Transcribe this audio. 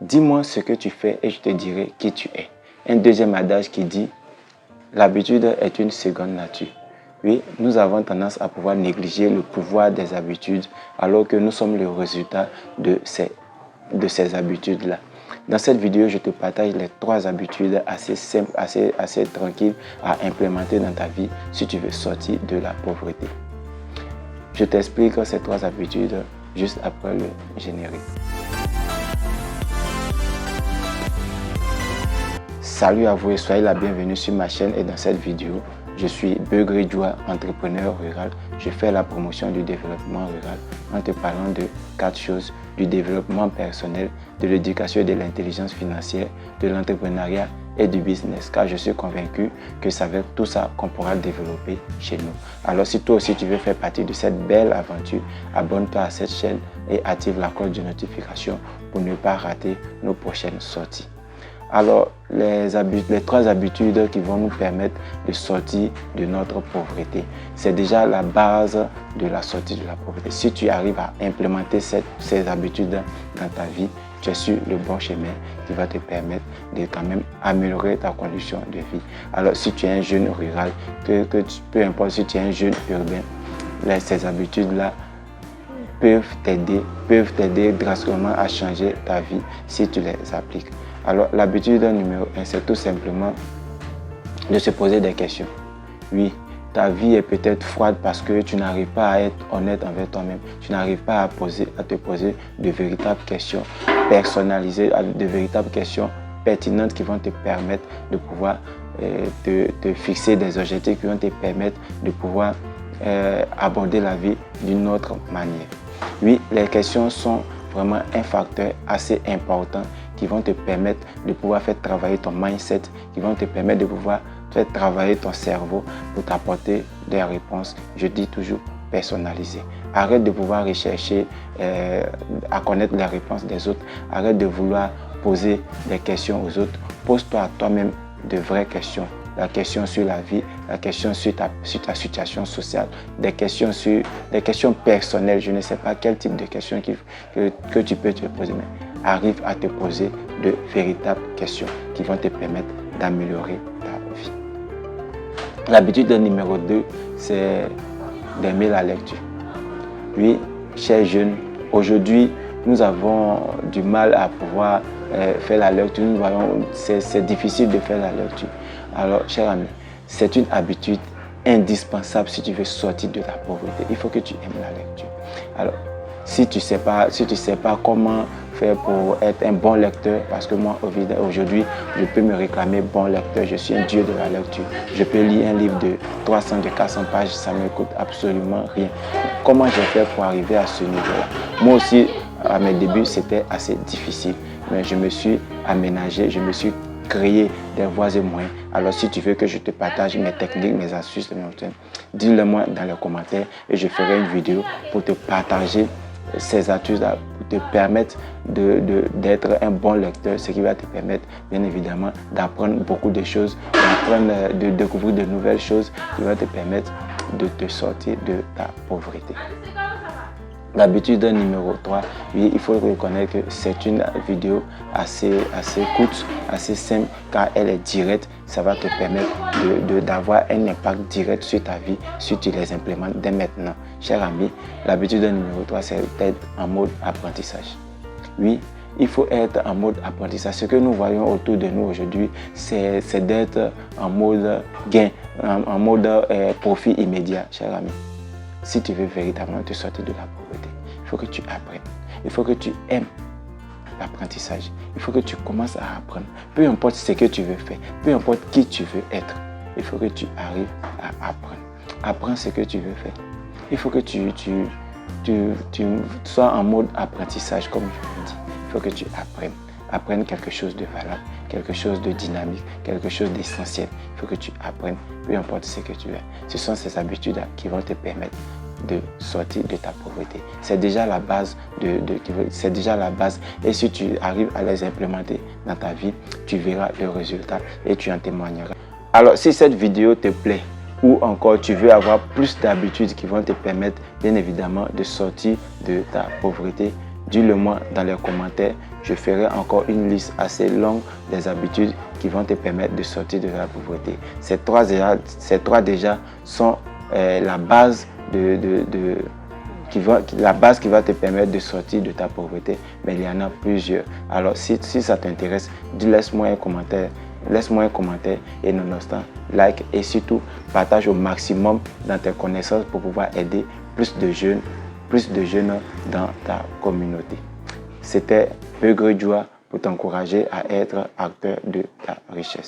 dis-moi ce que tu fais et je te dirai qui tu es. Un deuxième adage qui dit, l'habitude est une seconde nature. Oui, nous avons tendance à pouvoir négliger le pouvoir des habitudes alors que nous sommes le résultat de ces habitudes-là. Dans cette vidéo, je te partage les 3 habitudes assez simples, assez tranquilles à implémenter dans ta vie si tu veux sortir de la pauvreté. Je t'explique ces 3 habitudes juste après le générique. Salut à vous et soyez la bienvenue sur ma chaîne et dans cette vidéo. Je suis Beugri Joua, entrepreneur rural. Je fais la promotion du développement rural en te parlant de 4 choses: du développement personnel, de l'éducation et de l'intelligence financière, de l'entrepreneuriat et du business, car je suis convaincu que c'est avec tout ça qu'on pourra développer chez nous. Alors si toi aussi tu veux faire partie de cette belle aventure, abonne-toi à cette chaîne et active la cloche de notification pour ne pas rater nos prochaines sorties. Alors, les 3 habitudes qui vont nous permettre de sortir de notre pauvreté. C'est déjà la base de la sortie de la pauvreté. Si tu arrives à implémenter ces habitudes dans ta vie, tu es sur le bon chemin qui va te permettre de quand même améliorer ta condition de vie. Alors, si tu es un jeune rural, peu importe si tu es un jeune urbain, ces habitudes-là peuvent t'aider drastiquement à changer ta vie si tu les appliques. Alors, l'habitude numéro 1, c'est tout simplement de se poser des questions. Oui, ta vie est peut-être froide parce que tu n'arrives pas à être honnête envers toi-même. Tu n'arrives pas à te poser de véritables questions personnalisées, de véritables questions pertinentes qui vont te permettre de pouvoir te fixer des objectifs qui vont te permettre de pouvoir aborder la vie d'une autre manière. Oui, les questions sont vraiment un facteur assez important qui vont te permettre de pouvoir faire travailler ton mindset, qui vont te permettre de pouvoir faire travailler ton cerveau pour t'apporter des réponses, je dis toujours personnalisées. Arrête de pouvoir rechercher à connaître les réponses des autres. Arrête de vouloir poser des questions aux autres. Pose-toi à toi-même de vraies questions. La question sur la vie, la question sur ta situation sociale, des questions personnelles. Je ne sais pas quel type de questions que tu peux te poser, mais arrive à te poser de véritables questions qui vont te permettre d'améliorer ta vie. L'habitude numéro 2, c'est d'aimer la lecture. Oui, chers jeunes, aujourd'hui, nous avons du mal à pouvoir faire la lecture. Nous voyons, c'est difficile de faire la lecture. Alors, cher ami, c'est une habitude indispensable si tu veux sortir de la pauvreté. Il faut que tu aimes la lecture. Alors, si tu sais pas comment faire pour être un bon lecteur, parce que moi, aujourd'hui, je peux me réclamer bon lecteur. Je suis un dieu de la lecture. Je peux lire un livre de 300, de 400 pages, ça ne me coûte absolument rien. Comment j'ai fait pour arriver à ce niveau-là? Moi aussi, à mes débuts, c'était assez difficile. Mais je me suis aménagé, je me suis créé des voies et moyens. Alors si tu veux que je te partage mes techniques, mes astuces, dis-le moi dans les commentaires et je ferai une vidéo pour te partager ces astuces pour te permettre d'être un bon lecteur, ce qui va te permettre bien évidemment d'apprendre beaucoup de choses, de découvrir de nouvelles choses qui vont te permettre de te sortir de ta pauvreté. L'habitude numéro 3, oui, il faut reconnaître que c'est une vidéo assez courte, assez simple, car elle est directe. Ça va te permettre d'avoir un impact direct sur ta vie si tu les implémentes dès maintenant. Cher ami, l'habitude numéro 3, c'est d'être en mode apprentissage. Oui, il faut être en mode apprentissage. Ce que nous voyons autour de nous aujourd'hui, c'est d'être en mode gain, en mode profit immédiat, cher ami. Si tu veux véritablement te sortir de la pauvreté, il faut que tu apprennes. Il faut que tu aimes l'apprentissage. Il faut que tu commences à apprendre. Peu importe ce que tu veux faire, peu importe qui tu veux être, il faut que tu arrives à apprendre. Apprends ce que tu veux faire. Il faut que tu sois en mode apprentissage, comme je l'ai dit. Il faut que tu apprennes. Apprenne quelque chose de valable, quelque chose de dynamique, quelque chose d'essentiel. Il faut que tu apprennes, peu importe ce que tu veux. Ce sont ces habitudes qui vont te permettre de sortir de ta pauvreté. C'est déjà la base c'est déjà la base. Et si tu arrives à les implémenter dans ta vie, tu verras le résultat et tu en témoigneras. Alors, si cette vidéo te plaît, ou encore tu veux avoir plus d'habitudes qui vont te permettre, bien évidemment, de sortir de ta pauvreté, dis-le moi dans les commentaires. Je ferai encore une liste assez longue des habitudes qui vont te permettre de sortir de la pauvreté. Ces trois déjà sont la base qui va te permettre de sortir de ta pauvreté, mais il y en a plusieurs. Alors si ça t'intéresse, laisse-moi un commentaire. Et nonobstant, like et surtout partage au maximum dans tes connaissances pour pouvoir aider plus de jeunes dans ta communauté. C'était Beugre Joie pour t'encourager à être acteur de ta richesse.